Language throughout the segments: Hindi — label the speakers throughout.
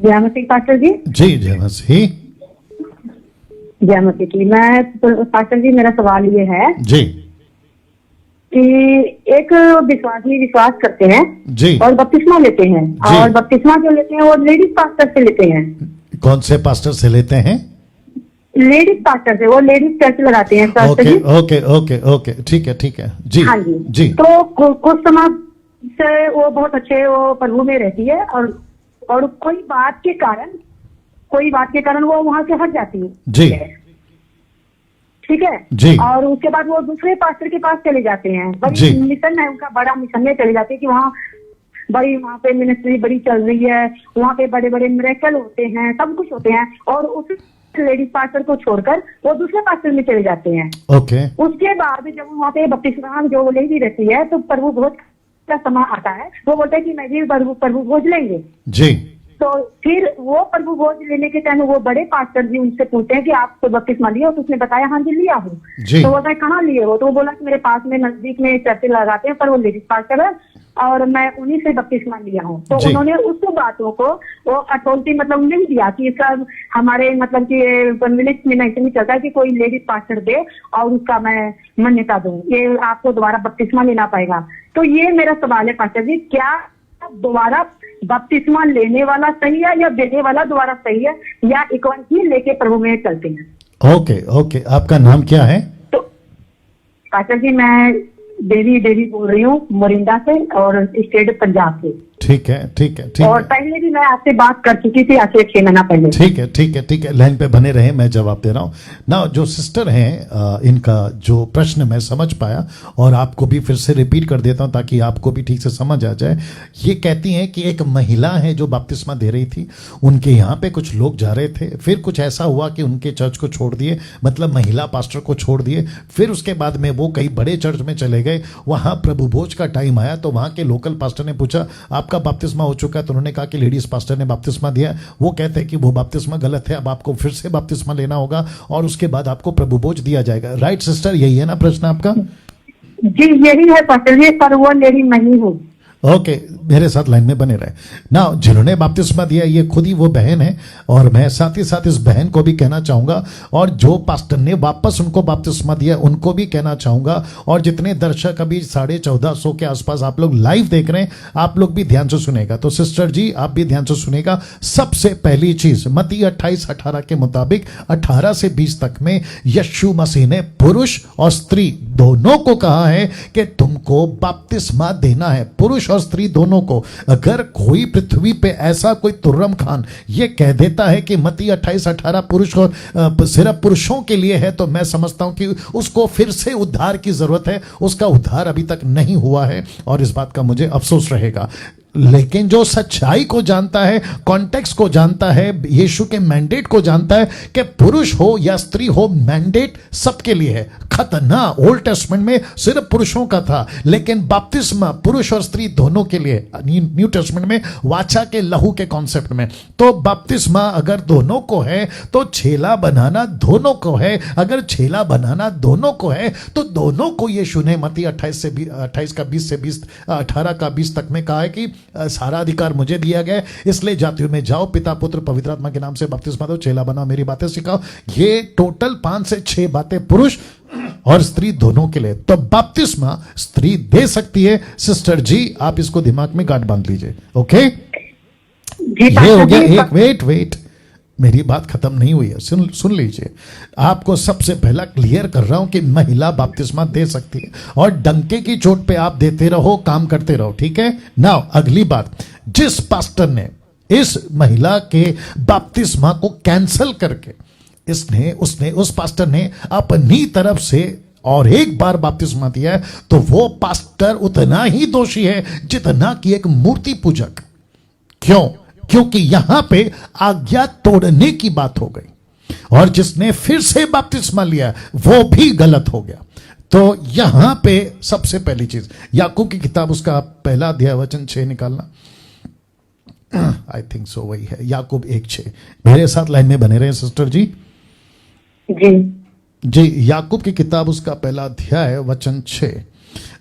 Speaker 1: जय मसीह पास्टर जी।
Speaker 2: जी जय मसीह।
Speaker 1: जय मसीह की। मैं पास्टर जी, मेरा सवाल ये है
Speaker 2: जी
Speaker 1: कि एक विश्वासी विश्वास करते हैं
Speaker 2: जी
Speaker 1: और बपतिस्मा लेते हैं,
Speaker 2: जी।
Speaker 1: और बपतिस्मा जो लेते हैं वो लेडीज पास्टर से लेते हैं।
Speaker 2: कौन से पास्टर से लेते हैं?
Speaker 1: लेडीज पास्टर से, वो लेडीज चर्च लगाते हैं पास्टर
Speaker 2: ओके
Speaker 1: जी।
Speaker 2: ओके ओके ओके, ठीक है जी।
Speaker 1: हाँ जी
Speaker 2: जी
Speaker 1: तो कुछ समय से वो बहुत अच्छे वो प्रभु में रहती है, और कोई बात के कारण वो वहां से हट जाती है।
Speaker 2: जी
Speaker 1: ठीक है
Speaker 2: जी
Speaker 1: और उसके बाद वो दूसरे पास्टर के पास चले जाते हैं।
Speaker 2: जी।
Speaker 1: बड़ी मिशन है उनका, बड़ा मिशन में चले जाते हैं कि वहाँ पे मिनिस्ट्री बड़ी चल रही है, वहाँ पे बड़े बड़े मिरेकल होते हैं, सब कुछ होते हैं, और उस लेडीज पास्टर को छोड़कर वो दूसरे पास्टर में चले जाते हैं।
Speaker 2: ओके।
Speaker 1: उसके बाद जब वहाँ पे बपतिस्मा जो लेडी रहती है तो प्रभु भोज का समय आता है, वो बोलते हैं कि मैं भी प्रभु भोज लेंगे।
Speaker 2: जी
Speaker 1: तो फिर वो प्रभु भोज लेने के टाइम वो बड़े पास्टर जी उनसे पूछते हैं कि आप तो बपतिस्मा लिया हो? तो उसने बताया हाँ जी लिया हूँ।
Speaker 2: जी।
Speaker 1: तो वो बोलता कहाँ लिए हो? तो वो बोला कि मेरे पास में नजदीक में चर्च लगाते हैं, पर वो लेडीज पास्टर है और मैं उन्हीं से बपतिस्मा लिया हूँ। तो
Speaker 2: जी।
Speaker 1: उन्होंने उस बातों को वो अथॉरिटी मतलब नहीं दिया कि इसका हमारे मतलब कि कन्विनेंस में नहीं चलता है कि कोई लेडीज पास्टर दे और उसका मैं मान्यता दूं, ये आपको दोबारा बपतिस्मा लेना पड़ेगा। तो ये मेरा सवाल है पास्टर जी, क्या दोबारा बपतिस्मा लेने वाला सही है या देने वाला दोबारा सही है, या एक बार ही लेके प्रभु में चलते हैं?
Speaker 2: ओके ओके, आपका नाम क्या है?
Speaker 1: तो पास्टर जी मैं देवी बोल रही हूँ मोरिंदा से, और स्टेट पंजाब से।
Speaker 2: ठीक है
Speaker 1: और पहले भी मैं आपसे बात कर चुकी थी, आज से 6 महीना पहले।
Speaker 2: ठीक है, लाइन पे बने रहे, मैं जवाब दे रहा हूँ ना। जो सिस्टर हैं इनका जो प्रश्न मैं समझ पाया, और आपको भी फिर से रिपीट कर देता हूँ ताकि आपको भी ठीक से समझ आ जाए। ये कहती हैं कि एक महिला है जो बपतिस्मा दे रही थी, उनके यहाँ पे कुछ लोग जा रहे थे, फिर कुछ ऐसा हुआ कि उनके चर्च को छोड़ दिए, मतलब महिला पास्टर को छोड़ दिए। फिर उसके बाद में वो कई बड़े चर्च में चले गए, वहाँ प्रभु भोज का टाइम आया तो वहाँ के लोकल पास्टर ने पूछा आपका बपतिस्मा हो चुका है? तो उन्होंने कहा कि लेडीज पास्टर ने बपतिस्मा दिया। वो कहते हैं कि वो बपतिस्मा गलत है, अब आपको फिर से बपतिस्मा लेना होगा और उसके बाद आपको प्रभु भोज दिया जाएगा। राइट सिस्टर, यही है ना प्रश्न आपका?
Speaker 1: जी यही है पास्टर जी, पर वो लेडी नहीं हूँ।
Speaker 2: ओके, मेरे साथ लाइन में बने रहे ना। जिन्होंने बपतिस्मा दिया ये खुद ही वो बहन है, और मैं साथ ही साथ इस बहन को भी कहना चाहूंगा, और जो पास्टर ने वापस उनको बपतिस्मा दिया उनको भी कहना चाहूंगा, और जितने दर्शक अभी 1450 के आसपास आप लोग लाइव देख रहे हैं, आप लोग भी ध्यान से सुनेगा। तो सिस्टर जी आप भी ध्यान से सुनेगा। सबसे पहली चीज मत्ती 28:18 के मुताबिक 18 से 20 तक में यीशु मसीह ने पुरुष और स्त्री दोनों को कहा है कि तुमको बपतिस्मा देना है, पुरुष और स्त्री दोनों को। अगर कोई पृथ्वी पे ऐसा कोई तुर्रम खान ये कह देता है कि मत्ती 28:18 पुरुष और सिर्फ पुरुषों के लिए है, तो मैं समझता हूं कि उसको फिर से उद्धार की जरूरत है। उसका उद्धार अभी तक नहीं हुआ है और इस बात का मुझे अफसोस रहेगा। लेकिन जो सच्चाई को जानता है, कॉन्टेक्स्ट को जानता है, यीशु के मैंडेट को जानता है कि पुरुष हो या स्त्री हो, मैंडेट सबके लिए है। खतना ओल्ड टेस्टमेंट में सिर्फ पुरुषों का था, लेकिन बपतिस्मा पुरुष और स्त्री दोनों के लिए, न्यू टेस्टमेंट में वाचा के लहू के कॉन्सेप्ट में। तो बपतिस्मा अगर दोनों को है तो छेला बनाना दोनों को है, अगर छेला बनाना दोनों को है तो दोनों को यीशु ने मत्ती 28 का 20 से 20 18 का 20 तक में कहा है कि सारा अधिकार मुझे दिया गया है, इसलिए जातियों में जाओ, पिता पुत्र पवित्र आत्मा के नाम से बपतिस्मा दो, चेला बनाओ, मेरी बातें सिखाओ। ये टोटल 5 से 6 बातें पुरुष और स्त्री दोनों के लिए। तो बपतिस्मा स्त्री दे सकती है। सिस्टर जी आप इसको दिमाग में गांठ बांध लीजिए। ओके, ये हो गया एक। वेट मेरी बात खत्म नहीं हुई है, सुन लीजिए। आपको सबसे पहला क्लियर कर रहा हूं कि महिला बपतिस्मा दे सकती है, और डंके की चोट पे आप देते रहो, काम करते रहो, ठीक है। नाउ अगली बात, जिस पास्टर ने इस महिला के बपतिस्मा को कैंसिल करके उसने उस पास्टर ने अपनी तरफ से और एक बार बपतिस्मा दिया है, तो वो पास्टर उतना ही दोषी है जितना कि एक मूर्ति पूजक। क्यों? क्योंकि यहां पे आज्ञा तोड़ने की बात हो गई, और जिसने फिर से बपतिस्मा लिया वो भी गलत हो गया। तो यहां पे सबसे पहली चीज, याकूब की किताब उसका पहला अध्याय वचन 6 निकालना। आई थिंक सो वही है, याकूब 1:6। मेरे साथ लाइन में बने रहे सिस्टर जी। जी, याकूब की किताब उसका पहला अध्याय वचन 6।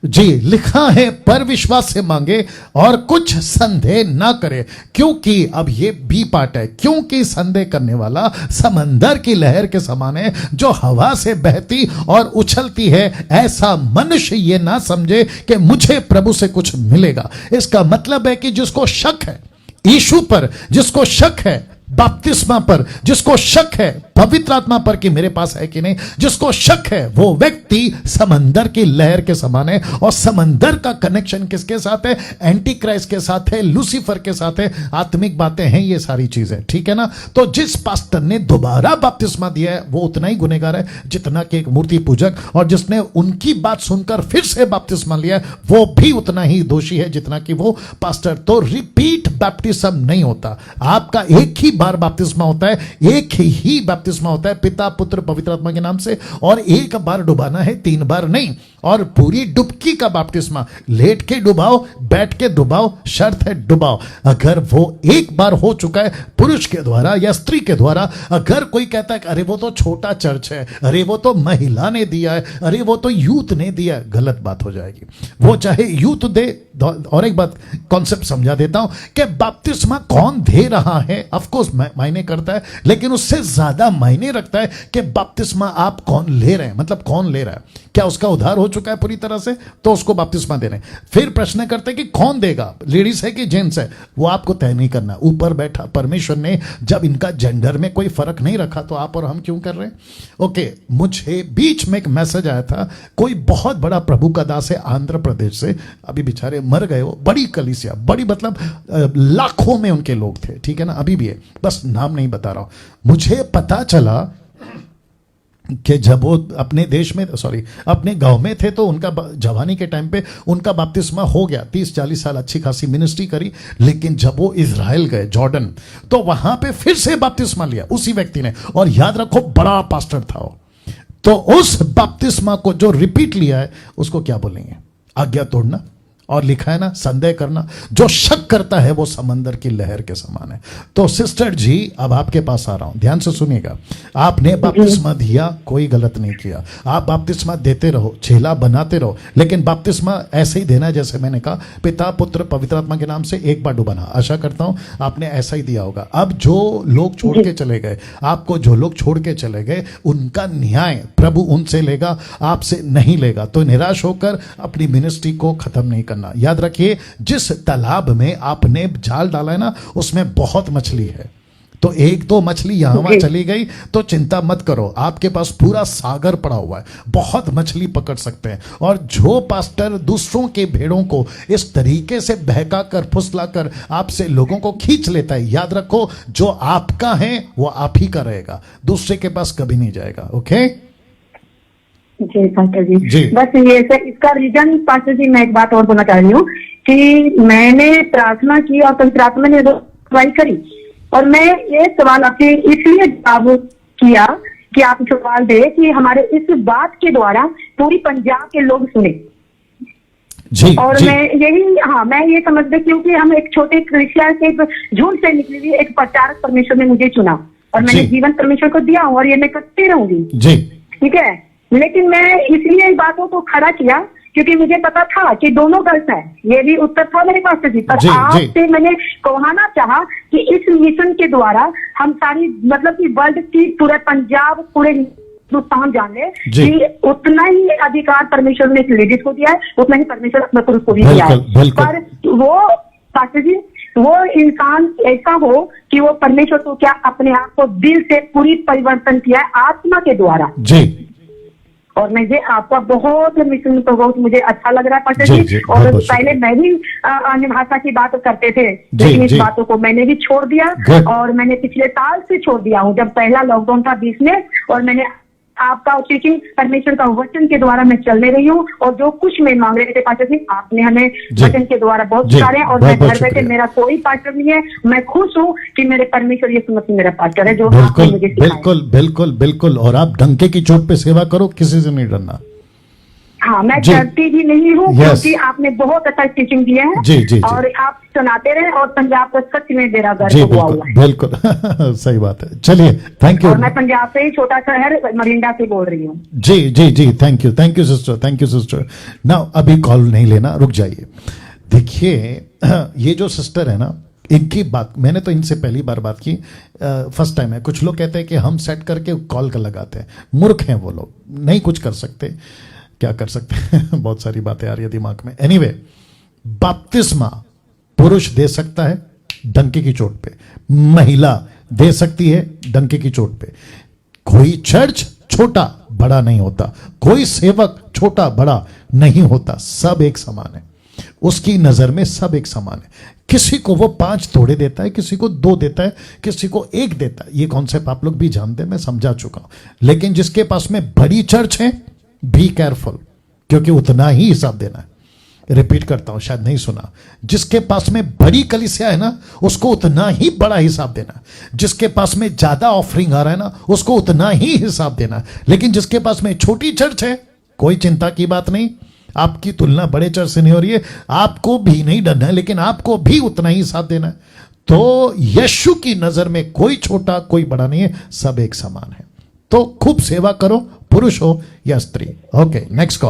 Speaker 2: जी, लिखा है पर विश्वास से मांगे और कुछ संदेह ना करे, क्योंकि अब ये बी पार्ट है, क्योंकि संदेह करने वाला समंदर की लहर के समान है जो हवा से बहती और उछलती है। ऐसा मनुष्य ये ना समझे कि मुझे प्रभु से कुछ मिलेगा। इसका मतलब है कि जिसको शक है यीशु पर, जिसको शक है बपतिस्मा पर, जिसको शक है पवित्र आत्मा पर कि मेरे पास है कि नहीं, जिसको शक है वो व्यक्ति समंदर की लहर के समान है। और समंदर का कनेक्शन किसके साथ है? एंटी क्राइस्ट के साथ है, लूसीफर के साथ है। आत्मिक बातें हैं ये सारी चीजें, ठीक है ना। तो जिस पास्टर ने दोबारा बपतिस्मा दिया है वो उतना ही गुनहगार है जितना कि एक मूर्ति पूजक, और जिसने उनकी बात सुनकर फिर से बपतिस्मा लिया है वो भी उतना ही दोषी है जितना कि वो पास्टर। तो रिपीट बैप्टिज्म नहीं होता, आपका एक ही बार बपतिस्मा होता है, एक ही बपतिस्मा होता है पिता पुत्र पवित्र आत्मा के नाम से, और एक बार डुबाना है, 3 बार नहीं। और पूरी डुबकी का बपतिस्मा, लेट के डुबाओ, बैठ के डुबाओ, शर्त है डुबाओ। अगर वो एक बार हो चुका है पुरुष के द्वारा या स्त्री के द्वारा, अगर कोई कहता है कि अरे वो तो छोटा चर्च है, अरे वो तो महिला ने दिया है, अरे वो तो यूथ ने दिया है, गलत बात हो जाएगी। वो चाहे यूथ दे। और एक बात कॉन्सेप्ट समझा देता हूं कि बपतिस्मा कौन दे रहा है, ऑफ कोर्स मायने करता है, लेकिन उससे ज्यादा मायने रखता है कि बपतिस्मा आप कौन ले रहे हैं। मतलब कौन ले रहा है, क्या उसका उद्धार हो चुका है पूरी तरह से तो उसको बपतिस्मा दे रहे हैं। फिर प्रश्न करते हैं कि कौन देगा, लेडीज है कि जेंट्स है, वो आपको तय नहीं करना। ऊपर बैठा परमेश्वर ने जब इनका जेंडर में कोई फर्क नहीं रखा तो आप और हम क्यों कर रहे हैं। ओके, मुझे बीच में एक मैसेज आया था, कोई बहुत बड़ा प्रभु का दास है आंध्र प्रदेश से, अभी बेचारे मर गए, वो बड़ी कलीसिया, बड़ी मतलब लाखों में उनके लोग थे, ठीक है ना, अभी भी है, बस नाम नहीं बता रहा हूं। मुझे पता चला कि जब वो अपने देश में, सॉरी अपने गांव में थे तो उनका जवानी के टाइम पे उनका बपतिस्मा हो गया, 30-40 साल अच्छी खासी मिनिस्ट्री करी। लेकिन जब वो इजराइल गए, जॉर्डन, तो वहां पे फिर से बपतिस्मा लिया उसी व्यक्ति ने, और याद रखो बड़ा पास्टर था वो। तो उस बपतिस्मा को जो रिपीट लिया है उसको क्या बोलेंगे? आज्ञा तोड़ना। और लिखा है ना, संदेह करना। जो शक करता है वो समंदर की लहर के समान है। तो सिस्टर जी, अब आपके पास आ रहा हूं, ध्यान से सुनिएगा। आपने बपतिस्मा दिया, कोई गलत नहीं किया, आप बपतिस्मा देते रहो, चेला बनाते रहो, लेकिन बपतिस्मा ऐसे ही देना जैसे मैंने कहा, पिता पुत्र पवित्र आत्मा के नाम से एक बार डुबाना। आशा करता हूं आपने ऐसा ही दिया होगा। अब जो लोग छोड़ के चले गए, आपको जो लोग छोड़ के चले गए, उनका न्याय प्रभु उनसे लेगा, आपसे नहीं लेगा। तो निराश होकर अपनी मिनिस्ट्री को खत्म नहीं करना। याद रखिए, जिस तालाब में आपने जाल डाला है ना, उसमें बहुत मछली है। तो एक दो मछली यहां वहां चली गई तो चिंता मत करो, आपके पास पूरा सागर पड़ा हुआ है, बहुत मछली पकड़ सकते हैं। और जो पास्टर दूसरों के भेड़ों को इस तरीके से बहका कर फुसला कर आपसे लोगों को खींच लेता है, याद रखो जो आपका है वो आप ही का रहेगा, दूसरे के पास कभी नहीं जाएगा। ओके
Speaker 1: जी पास्टर जी, बस ये इसका रीजन पास्टर जी, मैं एक बात और बोलना चाह रही हूँ कि मैंने प्रार्थना की और पवित्र आत्मा ने अगुवाई करी, और मैं ये सवाल आपसे इसलिए जवाब किया कि आप सवाल दे कि हमारे इस बात के द्वारा पूरी पंजाब के लोग सुने।
Speaker 2: जी,
Speaker 1: और
Speaker 2: जी।
Speaker 1: मैं ये समझते, क्योंकि हम एक छोटे क्रिश्चियन के झुंड से निकली हुई एक प्रचारक परमेश्वर ने मुझे चुना, और मैंने जीवन परमेश्वर को दिया और ये मैं करती रहूंगी।
Speaker 2: जी,
Speaker 1: ठीक है, लेकिन मैं इसलिए इन बातों को खड़ा किया क्योंकि मुझे पता था कि दोनों गलत है। ये भी उत्तर था मेरे पास जी, पर आपसे मैंने कहना चाहा कि इस मिशन के द्वारा हम सारी, मतलब कि वर्ल्ड की, पूरे पंजाब, पूरे हिंदुस्तान जान ले कि उतना ही अधिकार परमेश्वर ने लेडीज को दिया है, उतना ही परमेश्वर अपने पुरुष को भी दिया है। पर वो पास्टर जी, वो इंसान ऐसा हो कि वो परमेश्वर को क्या अपने आप को दिल से पूरी परिवर्तन किया है आत्मा के द्वारा जी। और मुझे आपका बहुत मिशन तो बहुत मुझे अच्छा लग रहा है पास्टर जी। और पहले मैं भी अन्य भाषा की बात करते थे, लेकिन इस बातों को मैंने भी छोड़ दिया, और मैंने पिछले साल से छोड़ दिया हूँ, जब पहला लॉकडाउन था 20 में, और मैंने आपका टीचिंग परमेश्वर का वचन के द्वारा मैं चलने रही हूँ, और जो कुछ मैं मांग रहे थे पास्टर जी, आपने हमें वचन के द्वारा बहुत सारे, और मैं घर बैठे, मेरा कोई पास्टर नहीं है, मैं खुश हूँ कि मेरे परमेश्वर यीशु मसीह मेरा पास्टर है, जो आपने मुझे सिखाया।
Speaker 2: बिल्कुल बिल्कुल बिल्कुल। और आप डंके की चोट पे सेवा करो, किसी से नहीं डरना।
Speaker 1: हाँ, मैं
Speaker 2: जी।
Speaker 1: करती भी नहीं हूँ,
Speaker 2: Yes.
Speaker 1: क्योंकि आपने बहुत अच्छा टीचिंग दिया है।
Speaker 2: जी, जी, जी।
Speaker 1: और आप सुनाते रहे, और पंजाब का सच में मेरा घर
Speaker 2: जी
Speaker 1: हुआ
Speaker 2: बिल्कुल
Speaker 1: हुआ है।
Speaker 2: बिल्कुल सही बात है। चलिए, थैंक यू।
Speaker 1: और मैं पंजाब से ही छोटा शहर मरिंडा से बोल रही हूँ।
Speaker 2: जी जी जी, thank you sister, thank you sister. Now अभी कॉल नहीं लेना, रुक जाइए। देखिए, ये जो सिस्टर है ना, इनकी बात मैंने तो इनसे पहली बार बात की, फर्स्ट टाइम है। कुछ लोग कहते हैं कि हम सेट करके कॉल कर लगाते हैं, मूर्ख हैं वो लोग, नहीं कुछ कर सकते। क्या कर सकते हैं बहुत सारी बातें आ रही है दिमाग में। एनीवे, बपतिस्मा पुरुष दे सकता है डंके की चोट पे, महिला दे सकती है डंके की चोट पे। कोई चर्च छोटा बड़ा नहीं होता, कोई सेवक छोटा बड़ा नहीं होता, सब एक समान है। उसकी नजर में सब एक समान है। किसी को वो 5 तोड़े देता है, किसी को 2 देता है, किसी को 1 देता है। ये कॉन्सेप्ट आप लोग भी जानते हैं, मैं समझा चुका हूं। लेकिन जिसके पास में बड़ी चर्च है, बी केयरफुल, क्योंकि उतना ही हिसाब देना है। रिपीट करता हूं, शायद नहीं सुना। जिसके पास में बड़ी कलीसिया है ना, उसको उतना ही बड़ा हिसाब देना है। जिसके पास में ज्यादा ऑफरिंग आ रहा है ना, उसको उतना ही हिसाब देना है। लेकिन जिसके पास में छोटी चर्च है, कोई चिंता की बात नहीं। आपकी तुलना बड़े चर्च से नहीं हो रही है, आपको भी नहीं डरना है, लेकिन आपको भी उतना ही हिसाब देना है। तो यीशु की नजर में कोई छोटा कोई बड़ा नहीं है, सब एक समान है। तो खूब सेवा करो, पुरुष हो या स्त्री। Okay, next call.